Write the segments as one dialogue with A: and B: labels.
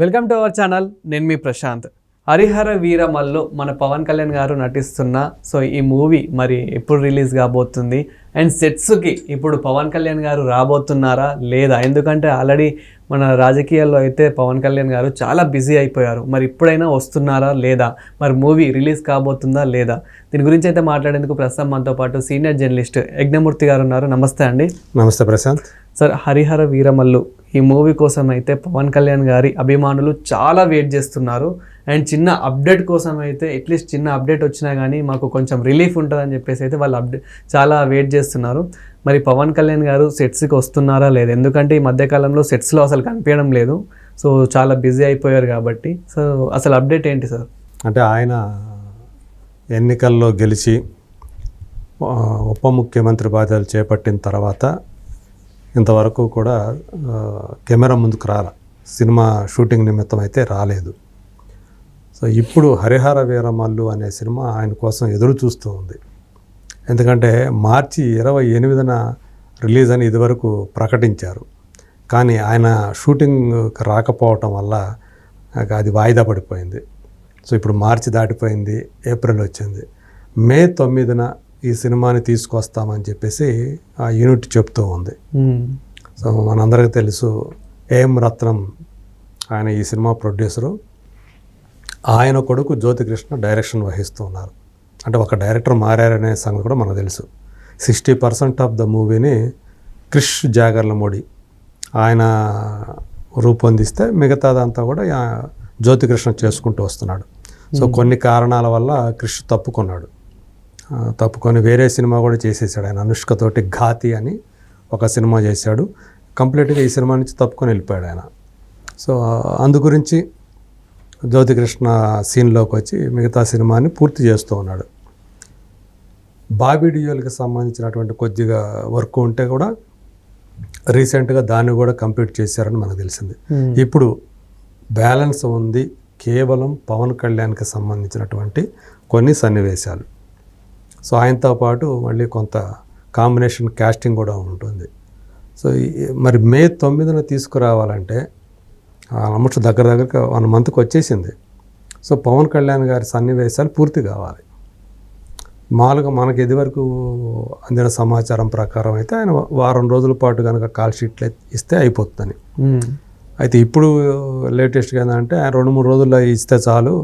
A: Welcome to our channel. నేను మీ ప్రశాంత్. హరిహర వీరమల్లు మన పవన్ కళ్యాణ్ గారు నటిస్తున్న ఈ మూవీ మరి ఎప్పుడు రిలీజ్ కాబోతుంది అండ్ సెట్స్కి ఇప్పుడు పవన్ కళ్యాణ్ గారు రాబోతున్నారా లేదా? ఎందుకంటే ఆల్రెడీ మన రాజకీయాల్లో అయితే పవన్ కళ్యాణ్ గారు చాలా బిజీ అయిపోయారు. మరి ఇప్పుడైనా వస్తున్నారా లేదా? మరి మూవీ రిలీజ్ కాబోతుందా లేదా? దీని గురించి అయితే మాట్లాడేందుకు ప్రస్తుతం మనతో పాటు సీనియర్ జర్నలిస్ట్ యజ్ఞమూర్తి గారు ఉన్నారు. నమస్తే అండి.
B: నమస్తే ప్రశాంత్.
A: సార్, హరిహర వీరమల్లు ఈ మూవీ కోసం అయితే పవన్ కళ్యాణ్ గారి అభిమానులు చాలా వెయిట్ చేస్తున్నారు. అండ్ చిన్న అప్డేట్ కోసం అయితే అట్లీస్ట్ చిన్న అప్డేట్ వచ్చినా కానీ మాకు కొంచెం రిలీఫ్ ఉంటుందని చెప్పేసి అయితే వాళ్ళు చాలా వెయిట్ చేస్తున్నారు. మరి పవన్ కళ్యాణ్ గారు సెట్స్కి వస్తున్నారా లేదా? ఎందుకంటే ఈ మధ్యకాలంలో సెట్స్లో అసలు కనిపించడం లేదు. చాలా బిజీ అయిపోయారు కాబట్టి. అసలు అప్డేట్ ఏంటి సార్?
B: అంటే ఆయన ఎన్నికల్లో గెలిచి ఉప ముఖ్యమంత్రి బాధ్యతలు చేపట్టిన తర్వాత ఇంతవరకు కూడా కెమెరా ముందుకు సినిమా షూటింగ్ నిమిత్తం అయితే రాలేదు. ఇప్పుడు హరిహర వీరమల్లు అనే సినిమా ఆయన కోసం ఎదురు చూస్తూ ఉంది. ఎందుకంటే మార్చి 28న రిలీజ్ అని ఇదివరకు ప్రకటించారు. కానీ ఆయన షూటింగ్ రాకపోవటం వల్ల అది వాయిదా పడిపోయింది. ఇప్పుడు మార్చి దాటిపోయింది, ఏప్రిల్ వచ్చింది. మే 9న ఈ సినిమాని తీసుకొస్తామని చెప్పేసి ఆ యూనిట్ చెప్తూ ఉంది. మనందరికీ తెలుసు, ఏఎం రత్నం ఆయన ఈ సినిమా ప్రొడ్యూసరు. ఆయన కొడుకు జ్యోతికృష్ణ డైరెక్షన్ వహిస్తూ ఉన్నారు. అంటే ఒక డైరెక్టర్ మారారనే సంగతి కూడా మనకు తెలుసు. 60% ఆఫ్ ద మూవీని క్రిష్ జాగర్లమూడి ఆయన రూపొందిస్తే మిగతాదంతా కూడా జ్యోతికృష్ణ చేసుకుంటూ వస్తున్నాడు. కొన్ని కారణాల వల్ల క్రిష్ తప్పుకొని వేరే సినిమా కూడా చేసేసాడు. ఆయన అనుష్కతోటి ఘాతి అని ఒక సినిమా చేశాడు. కంప్లీట్గా ఈ సినిమా నుంచి తప్పుకొని వెళ్ళిపోయాడు ఆయన. అందు గురించి జ్యోతికృష్ణ సీన్లోకి వచ్చి మిగతా సినిమాని పూర్తి చేస్తూ ఉన్నాడు. బాబీ డియోల్కి సంబంధించినటువంటి కొద్దిగా వర్క్ ఉంటే కూడా రీసెంట్గా దాన్ని కూడా కంప్లీట్ చేశారని మనకు తెలిసింది. ఇప్పుడు బ్యాలెన్స్ ఉంది కేవలం పవన్ కళ్యాణ్కి సంబంధించినటువంటి కొన్ని సన్నివేశాలు. ఆయనతో పాటు మళ్ళీ కొంత కాంబినేషన్ క్యాస్టింగ్ కూడా ఉంటుంది. మరి మే 9న తీసుకురావాలంటే ఆల్మోస్ట్ దగ్గరగా 1 మంత్కి వచ్చేసింది. పవన్ కళ్యాణ్ గారి సన్నివేశాలు పూర్తి కావాలి. మామూలుగా మనకి ఇదివరకు అందిన సమాచారం ప్రకారం అయితే ఆయన వారం రోజుల పాటు కనుక కాల్ షీట్లు ఇస్తే అయిపోతుందని. అయితే ఇప్పుడు లేటెస్ట్గా ఏంటంటే ఆయన 2-3 రోజుల్లో ఇస్తే చాలు,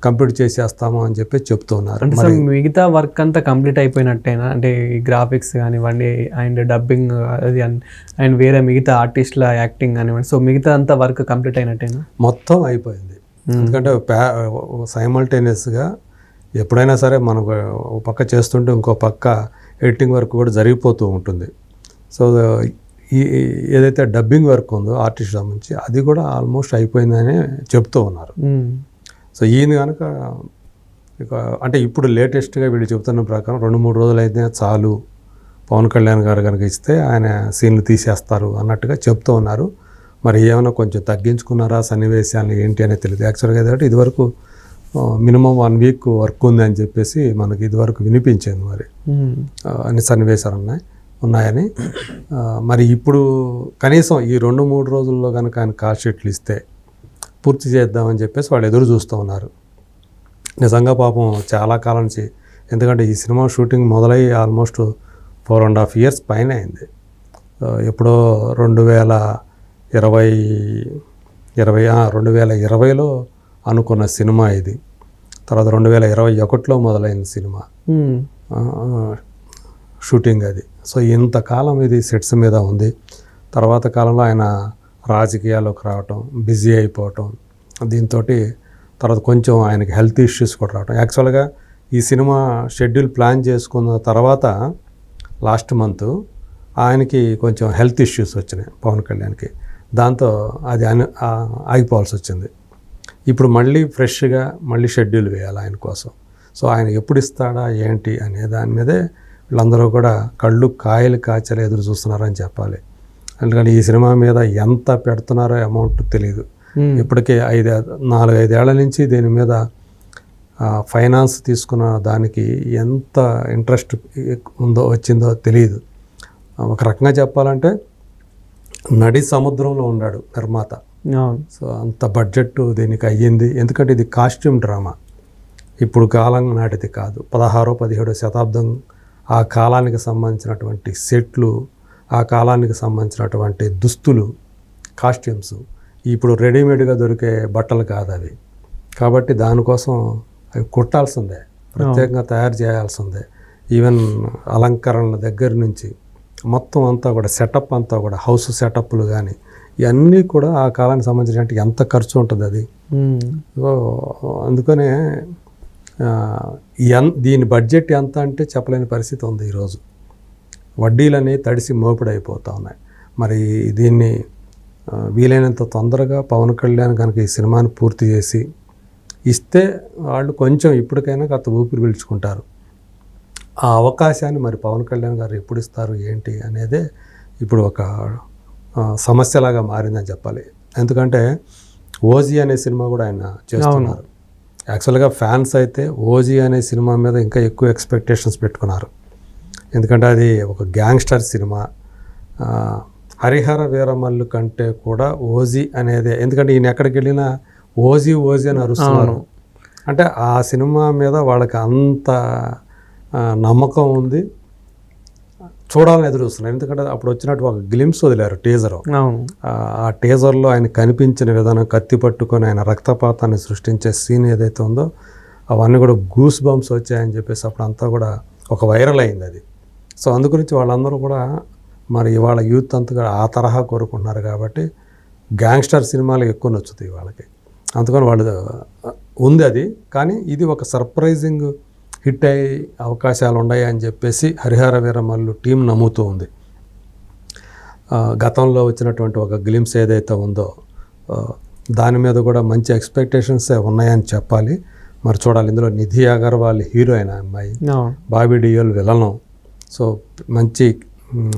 B: కంప్లీట్ చేసేస్తాము అని చెప్పి చెప్తున్నారు.
A: అంటే మిగతా వర్క్ అంతా కంప్లీట్ అయిపోయినట్టేనా? అంటే ఈ గ్రాఫిక్స్ కానివ్వండి అండ్ డబ్బింగ్ అది అండ్ వేరే మిగతా ఆర్టిస్టుల యాక్టింగ్ కానివ్వండి, మిగతా అంతా వర్క్ కంప్లీట్ అయినట్టేనా?
B: మొత్తం అయిపోయింది. ఎందుకంటే సైమల్టేనియస్గా ఎప్పుడైనా సరే మనం ఒక పక్క చేస్తుంటే ఇంకో పక్క ఎడిటింగ్ వర్క్ కూడా జరిగిపోతూ ఉంటుంది. ఏదైతే డబ్బింగ్ వర్క్ ఉందో ఆర్టిస్ట్ సంబంధించి అది కూడా ఆల్మోస్ట్ అయిపోయిందని చెప్తూ ఉన్నారు. ఈయన కనుక అంటే ఇప్పుడు లేటెస్ట్గా వీళ్ళు చెప్తున్న ప్రకారం 2-3 రోజులు అయితే చాలు, పవన్ కళ్యాణ్ గారు కనుక ఇస్తే ఆయన సీన్లు తీసేస్తారు అన్నట్టుగా చెప్తూ ఉన్నారు. మరి ఏమైనా కొంచెం తగ్గించుకున్నారా సన్నివేశాలు ఏంటి అనేది తెలియదు. యాక్చువల్గా ఏదంటే ఇదివరకు మినిమం 1 వీక్ వర్క్ ఉంది అని చెప్పేసి మనకి ఇదివరకు వినిపించింది. మరి అన్ని సన్నివేశాలు ఉన్నాయని మరి ఇప్పుడు కనీసం ఈ 2-3 రోజుల్లో కనుక ఆయన కాల్ షీట్లు ఇస్తే పూర్తి చేద్దామని చెప్పేసి వాళ్ళు ఎదురు చూస్తూ ఉన్నారు. నిజంగా పాపం చాలా కాలం నుంచి, ఎందుకంటే ఈ సినిమా షూటింగ్ మొదలై ఆల్మోస్ట్ 4.5 years పైన అయింది. ఎప్పుడో 2020లో అనుకున్న సినిమా ఇది. తర్వాత 2021లో మొదలైన సినిమా షూటింగ్ అది. ఇంతకాలం ఇది సెట్స్ మీద ఉంది. తర్వాత కాలంలో ఆయన రాజకీయాల్లోకి రావటం, బిజీ అయిపోవటం, దీంతో తర్వాత కొంచెం ఆయనకి హెల్త్ ఇష్యూస్ కూడా రావటం. యాక్చువల్గా ఈ సినిమా షెడ్యూల్ ప్లాన్ చేసుకున్న తర్వాత లాస్ట్ మంత్ ఆయనకి కొంచెం హెల్త్ ఇష్యూస్ వచ్చినాయి పవన్ కళ్యాణ్కి. దాంతో అది ఆగిపోవాల్సి వచ్చింది. ఇప్పుడు మళ్ళీ ఫ్రెష్గా మళ్ళీ షెడ్యూల్ వేయాలి ఆయన కోసం. ఆయన ఎప్పుడు ఇస్తాడా ఏంటి అనే దాని మీదే వీళ్ళందరూ కూడా కళ్ళు కాయలు కాచలు ఎదురు చూస్తున్నారని చెప్పాలి. ఎందుకంటే ఈ సినిమా మీద ఎంత పెడుతున్నారో అమౌంట్ తెలియదు. ఇప్పటికే 4-5 ఏళ్ల నుంచి దీని మీద ఫైనాన్స్ తీసుకున్న దానికి ఎంత ఇంట్రెస్ట్ వచ్చిందో తెలియదు. ఒక రకంగా చెప్పాలంటే నడి సముద్రంలో ఉన్నాడు నిర్మాత.
A: అవును.
B: సో అంత బడ్జెట్ దీనికి అయ్యింది. ఎందుకంటే ఇది కాస్ట్యూమ్ డ్రామా, ఇప్పుడు కాలం నాటిది కాదు. 16-17 శతాబ్దం ఆ కాలానికి సంబంధించినటువంటి సెట్లు, ఆ కాలానికి సంబంధించినటువంటి దుస్తులు, కాస్ట్యూమ్స్ ఇప్పుడు రెడీమేడ్గా దొరికే బట్టలు కాదు అవి. కాబట్టి దానికోసం అవి కుట్టాల్సిందే, ప్రత్యేకంగా తయారు చేయాల్సిందే. ఈవెన్ అలంకరణల దగ్గర నుంచి మొత్తం అంతా కూడా సెటప్ అంతా కూడా హౌస్ సెటప్లు కానీ ఇవన్నీ కూడా ఆ కాలానికి సంబంధించినట్టు ఎంత ఖర్చు ఉంటుంది అది. సో అందుకనే దీని బడ్జెట్ ఎంత అంటే చెప్పలేని పరిస్థితి ఉంది ఈరోజు. వడ్డీలని తడిసి మోపిడైపోతూ ఉన్నాయి. మరి దీన్ని వీలైనంత తొందరగా పవన్ కళ్యాణ్ కనుక ఈ సినిమాని పూర్తి చేసి ఇస్తే వాళ్ళు కొంచెం ఇప్పటికైనా కాస్త ఊపిరి పీల్చుకుంటారు. ఆ అవకాశాన్ని మరి పవన్ కళ్యాణ్ గారు ఎప్పుడు ఇస్తారు ఏంటి అనేదే ఇప్పుడు ఒక సమస్యలాగా మారిందని చెప్పాలి. ఎందుకంటే ఓజీ అనే సినిమా కూడా ఆయన చేస్తున్నారు. యాక్చువల్గా ఫ్యాన్స్ అయితే ఓజీ అనే సినిమా మీద ఇంకా ఎక్కువ ఎక్స్పెక్టేషన్స్ పెట్టుకున్నారు. ఎందుకంటే అది ఒక గ్యాంగ్స్టర్ సినిమా. హరిహర వీరమల్లు కంటే కూడా ఓజీ అనేది, ఎందుకంటే ఈయన ఎక్కడికి వెళ్ళినా ఓజీ ఓజీ అని అరుస్తున్నారు. అంటే ఆ సినిమా మీద వాళ్ళకి అంత నమ్మకం ఉంది, చూడాలని ఎదురు చూస్తున్నారు. ఎందుకంటే అప్పుడు వచ్చినట్టు ఒక గ్లిమ్స్ వదిలారు టీజర్. ఆ టీజర్లో ఆయన కనిపించిన విధానం, కత్తి పట్టుకొని ఆయన రక్తపాతాన్ని సృష్టించే సీన్ ఏదైతే ఉందో అవన్నీ కూడా గూస్ బంప్స్ వచ్చాయని చెప్పేసి అప్పుడు అంతా కూడా ఒక వైరల్ అయింది అది. సో అందుగురించి వాళ్ళందరూ కూడా మరి ఇవాళ యూత్ అంతా కూడా ఆ తరహా కోరుకుంటున్నారు. కాబట్టి గ్యాంగ్స్టర్ సినిమాలు ఎక్కువ నచ్చుతాయి వాళ్ళకి. అందుకని వాళ్ళు ఉంది అది. కానీ ఇది ఒక సర్ప్రైజింగ్ హిట్ అయ్యే అవకాశాలు ఉన్నాయి అని చెప్పేసి హరిహర వీరమల్లు టీం నమ్ముతూ ఉంది. గతంలో వచ్చినటువంటి ఒక గ్లిమ్స్ ఏదైతే ఉందో దాని మీద కూడా మంచి ఎక్స్పెక్టేషన్సే ఉన్నాయని చెప్పాలి. మరి చూడాలి. ఇందులో నిధి అగర్వాల్ హీరోయిన్ అమ్మాయి, బాబీ డియోల్ విలను. సో మంచి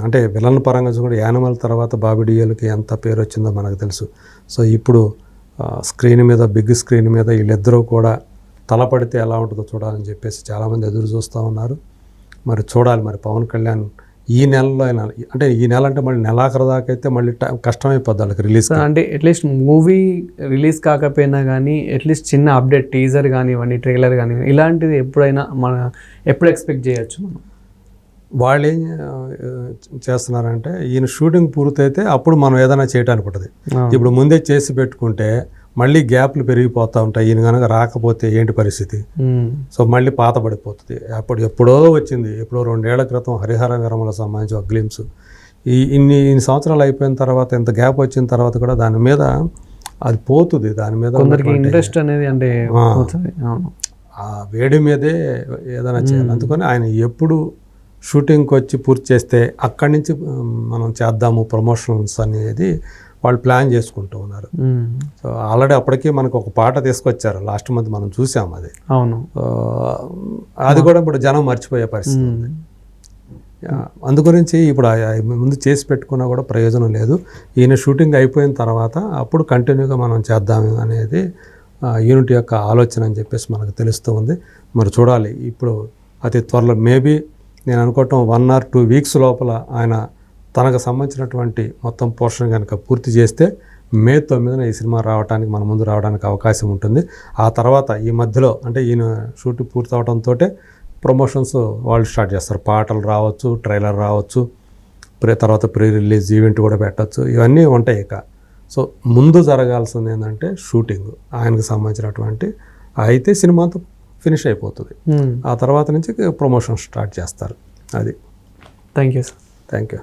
B: అంటే విలన్ పరంగా కూడా యానిమల్ తర్వాత బాబీ డియోల్కి ఎంత పేరు వచ్చిందో మనకు తెలుసు. సో ఇప్పుడు స్క్రీన్ మీద, బిగ్ స్క్రీన్ మీద వీళ్ళిద్దరూ కూడా తలపడితే ఎలా ఉంటుందో చూడాలని చెప్పేసి చాలామంది ఎదురు చూస్తూ ఉన్నారు. మరి చూడాలి మరి పవన్ కళ్యాణ్ ఈ నెలలో అయినా, అంటే ఈ నెల అంటే మళ్ళీ నెలాఖరు దాకా అయితే మళ్ళీ కష్టమైపోద్ది వాళ్ళకి రిలీజ్.
A: అంటే అట్లీస్ట్ మూవీ రిలీజ్ కాకపోయినా కానీ అట్లీస్ట్ చిన్న అప్డేట్, టీజర్ కానివ్వండి, ట్రైలర్ కానివ్వండి, ఇలాంటిది ఎప్పుడైనా ఎప్పుడు ఎక్స్పెక్ట్ చేయొచ్చు మనం?
B: వాళ్ళు ఏం చేస్తున్నారంటే ఈయన షూటింగ్ పూర్తయితే అప్పుడు మనం ఏదైనా చేయడానికి ఉంటుంది. ఇప్పుడు ముందే చేసి పెట్టుకుంటే మళ్ళీ గ్యాప్లు పెరిగిపోతూ ఉంటాయి. ఈయన కనుక రాకపోతే ఏంటి పరిస్థితి? సో మళ్ళీ పాత పడిపోతుంది. అప్పుడు ఎప్పుడో వచ్చింది, ఎప్పుడో 2 ఏళ్ల క్రితం హరిహర వీరమలకు సంబంధించి ఒక గ్లిమ్స్. ఇన్ని సంవత్సరాలు అయిపోయిన తర్వాత, ఇంత గ్యాప్ వచ్చిన తర్వాత కూడా దాని మీద అది పోతుంది. దాని మీద
A: ఇంట్రెస్ట్ అనేది అంటే
B: ఆ వేడి మీదే ఏదైనా చేయాలి. అందుకని ఆయన ఎప్పుడు షూటింగ్కి వచ్చి పూర్తి చేస్తే అక్కడి నుంచి మనం చేద్దాము ప్రమోషన్స్ అనేది వాళ్ళు ప్లాన్ చేసుకుంటూ ఉన్నారు. సో ఆల్రెడీ అప్పటికే మనకు ఒక పాట తీసుకొచ్చారు లాస్ట్ మంత్, మనం చూసాం అది.
A: అవును,
B: అది కూడా ఇప్పుడు జనం మర్చిపోయే పరిస్థితి ఉంది. అందుగురించి ఇప్పుడు ముందు చేసి పెట్టుకున్నా కూడా ప్రయోజనం లేదు. ఈయన షూటింగ్ అయిపోయిన తర్వాత అప్పుడు కంటిన్యూగా మనం చేద్దాము అనేది యూనిట్ యొక్క ఆలోచన అని చెప్పేసి మనకు తెలుస్తూ ఉంది. మరి చూడాలి. ఇప్పుడు అతి త్వరలో మేబీ నేను అనుకోవటం 1 or 2 weeks లోపల ఆయన తనకు సంబంధించినటువంటి మొత్తం పోర్షన్ కనుక పూర్తి చేస్తే మే 9న ఈ సినిమా రావడానికి, మన ముందు రావడానికి అవకాశం ఉంటుంది. ఆ తర్వాత ఈ మధ్యలో అంటే ఈయన షూటింగ్ పూర్తి అవడంతో ప్రమోషన్స్ వాళ్ళు స్టార్ట్ చేస్తారు. పాటలు రావచ్చు, ట్రైలర్ రావచ్చు, తర్వాత ప్రీ రిలీజ్ ఈవెంట్ కూడా పెట్టచ్చు, ఇవన్నీ ఉంటాయి. ఇక సో ముందు జరగాల్సింది ఏంటంటే షూటింగ్ ఆయనకు సంబంధించినటువంటి, అయితే సినిమా అంతా ఫినిష్ అయిపోతుంది. ఆ తర్వాత నుంచి ప్రమోషన్ స్టార్ట్ చేస్తారు. అది.
A: Thank you sir.
B: Thank you.